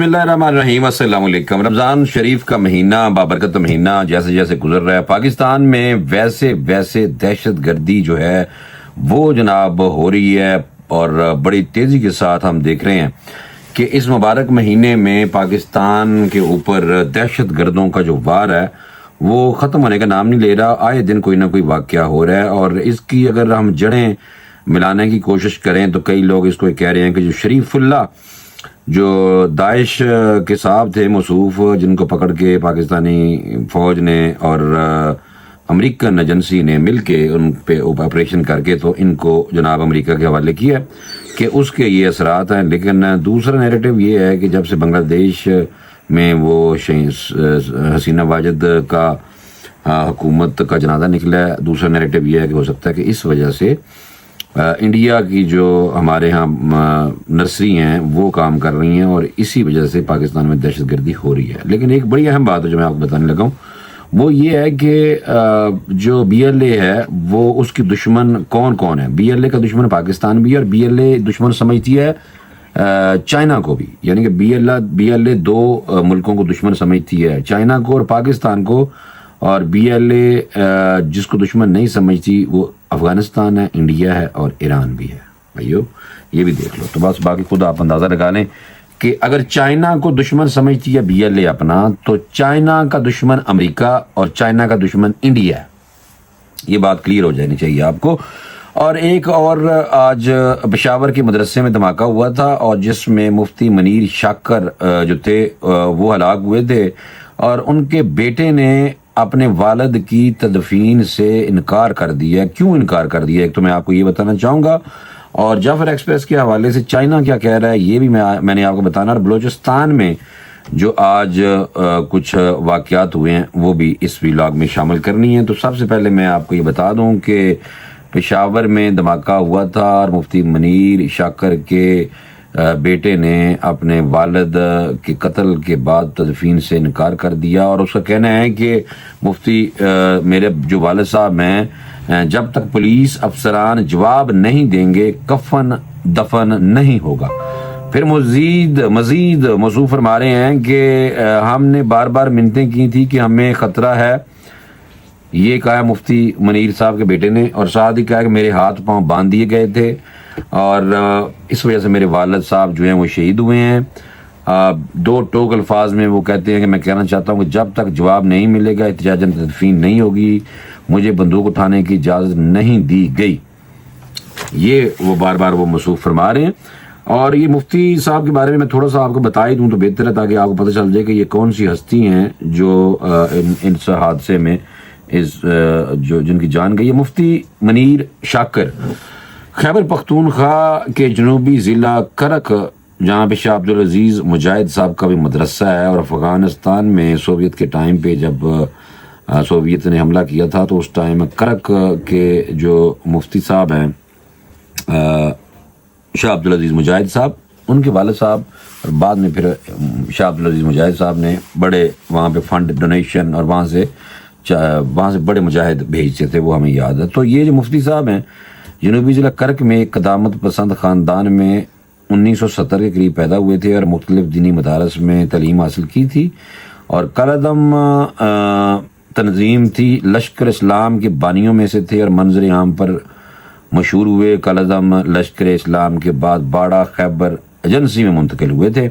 بسم اللہ الرحمن الرحیم، السلام علیکم۔ رمضان شریف کا مہینہ، بابرکت مہینہ جیسے جیسے گزر رہا ہے پاکستان میں ویسے دہشت گردی جو ہے وہ جناب ہو رہی ہے، اور بڑی تیزی کے ساتھ ہم دیکھ رہے ہیں کہ اس مبارک مہینے میں پاکستان کے اوپر دہشت گردوں کا جو وار ہے وہ ختم ہونے کا نام نہیں لے رہا۔ آئے دن کوئی نہ کوئی واقعہ ہو رہا ہے، اور اس کی اگر ہم جڑیں ملانے کی کوشش کریں تو کئی لوگ اس کو کہہ رہے ہیں کہ جو شریف اللہ جو داعش کے صاحب تھے موصوف، جن کو پکڑ کے پاکستانی فوج نے اور امریکن ایجنسی نے مل کے ان پہ آپریشن کر کے تو ان کو جناب امریکہ کے حوالے کیا کہ اس کے یہ اثرات ہیں۔ لیکن دوسرا نیریٹو یہ ہے کہ جب سے بنگلہ دیش میں وہ حسینہ واجد کا حکومت کا جنازہ نکلا ہے، دوسرا نیریٹو یہ ہے کہ ہو سکتا ہے کہ اس وجہ سے انڈیا کی جو ہمارے ہاں نرسری ہیں وہ کام کر رہی ہیں، اور اسی وجہ سے پاکستان میں دہشت گردی ہو رہی ہے۔ لیکن ایک بڑی اہم بات ہے جو میں آپ کو بتانے لگا ہوں، وہ یہ ہے کہ جو بی ایل اے ہے وہ اس کی دشمن کون کون ہے۔ بی ایل اے کا دشمن پاکستان بھی ہے، اور بی ایل اے دشمن سمجھتی ہے چائنا کو بھی، یعنی کہ بی ایل اے دو ملکوں کو دشمن سمجھتی ہے، چائنا کو اور پاکستان کو۔ اور بی ایل اے جس کو دشمن نہیں سمجھتی وہ افغانستان ہے، انڈیا ہے اور ایران بھی ہے۔ بھائیو یہ بھی دیکھ لو، تو بس باقی خود آپ اندازہ لگا لیں کہ اگر چائنا کو دشمن سمجھتی ہے بی ایل اے اپنا، تو چائنا کا دشمن امریکہ اور چائنا کا دشمن انڈیا ہے۔ یہ بات کلیئر ہو جانی چاہیے آپ کو۔ اور ایک اور آج پشاور کے مدرسے میں دھماکہ ہوا تھا، اور جس میں مفتی منیر شاکر جو تھے وہ ہلاک ہوئے تھے، اور ان کے بیٹے نے اپنے والد کی تدفین سے انکار کر دیا۔ کیوں انکار کر دیا ایک تو میں آپ کو یہ بتانا چاہوں گا، اور جعفر ایکسپریس کے حوالے سے چائنا کیا کہہ رہا ہے یہ بھی میں نے آپ کو بتانا، اور بلوچستان میں جو آج کچھ واقعات ہوئے ہیں وہ بھی اس ویلاگ میں شامل کرنی ہے۔ تو سب سے پہلے میں آپ کو یہ بتا دوں کہ پشاور میں دھماکہ ہوا تھا، اور مفتی منیر شاکر کے بیٹے نے اپنے والد کے قتل کے بعد تدفین سے انکار کر دیا، اور اس کا کہنا ہے کہ مفتی میرے جو والد صاحب ہیں، جب تک پولیس افسران جواب نہیں دیں گے کفن دفن نہیں ہوگا۔ پھر مزید موصوف فرما رہے ہیں کہ ہم نے بار بار منتیں کی تھی کہ ہمیں خطرہ ہے، یہ کہا مفتی منیر صاحب کے بیٹے نے، اور ساتھ ہی کہا کہ میرے ہاتھ پاؤں باندھ دیے گئے تھے، اور اس وجہ سے میرے والد صاحب جو ہیں وہ شہید ہوئے ہیں۔ دو ٹوک الفاظ میں وہ کہتے ہیں کہ میں کہنا چاہتا ہوں کہ جب تک جواب نہیں ملے گا احتجاجاً تدفین نہیں ہوگی، مجھے بندوق اٹھانے کی اجازت نہیں دی گئی۔ یہ وہ بار بار وہ موصوف فرما رہے ہیں۔ اور یہ مفتی صاحب کے بارے میں تھوڑا سا آپ کو بتا ہی دوں تو بہتر ہے، تاکہ آپ کو پتہ چل جائے کہ یہ کون سی ہستی ہیں جو اس حادثے میں جن کی جان گئی ہے۔ مفتی منیر شاکر خیبر پختونخوا کے جنوبی ضلع کرک، جہاں پہ شاہ عبدالعزیز مجاہد صاحب کا بھی مدرسہ ہے، اور افغانستان میں سوویت کے ٹائم پہ جب سوویت نے حملہ کیا تھا تو اس ٹائم کرک کے جو مفتی صاحب ہیں شاہ عبدالعزیز مجاہد صاحب، ان کے والد صاحب، اور بعد میں پھر شاہ عبدالعزیز مجاہد صاحب نے بڑے وہاں پہ فنڈ ڈونیشن اور وہاں سے بڑے مجاہد بھیجتے تھے، وہ ہمیں یاد ہے۔ تو یہ جو مفتی صاحب ہیں جنوبی ضلع کرک میں ایک قدامت پسند خاندان میں 1970 کے قریب پیدا ہوئے تھے، اور مختلف دینی مدارس میں تعلیم حاصل کی تھی، اور کالعدم تنظیم تھی لشکر اسلام کے بانیوں میں سے تھے، اور منظر عام پر مشہور ہوئے۔ کالعدم لشکر اسلام کے بعد باڑہ خیبر ایجنسی میں منتقل ہوئے تھے،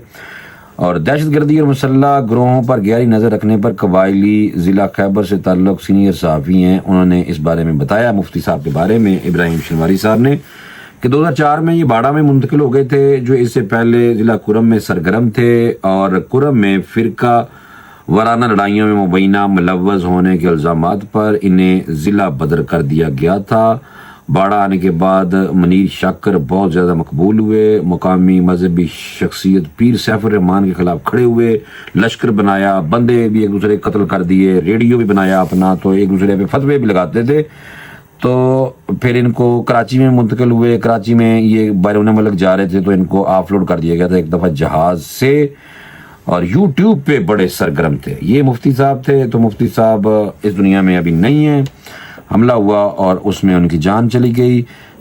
اور دہشت گردی اور مسلح گروہوں پر گہری نظر رکھنے پر قبائلی ضلع خیبر سے تعلق سینئر صحافی ہیں، انہوں نے اس بارے میں بتایا مفتی صاحب کے بارے میں، ابراہیم شنواری صاحب نے، کہ 2004 میں یہ باڑہ میں منتقل ہو گئے تھے، جو اس سے پہلے ضلع کرم میں سرگرم تھے، اور کرم میں فرقہ وارانہ لڑائیوں میں مبینہ ملوث ہونے کے الزامات پر انہیں ضلع بدر کر دیا گیا تھا۔ باڑہ آنے کے بعد منیر شاکر بہت زیادہ مقبول ہوئے، مقامی مذہبی شخصیت پیر سیف الرحمان کے خلاف کھڑے ہوئے، لشکر بنایا، بندے بھی ایک دوسرے قتل کر دیے، ریڈیو بھی بنایا اپنا، تو ایک دوسرے پہ فتوے بھی لگاتے تھے۔ تو پھر ان کو کراچی میں منتقل ہوئے، کراچی میں یہ بیرون ملک جا رہے تھے تو ان کو آف لوڈ کر دیا گیا تھا ایک دفعہ جہاز سے، اور یوٹیوب پہ بڑے سرگرم تھے۔ یہ مفتی صاحب تھے، تو مفتی صاحب اس دنیا میں ابھی نہیں ہیں، حملہ ہوا اور اس میں ان کی جان چلی گئی۔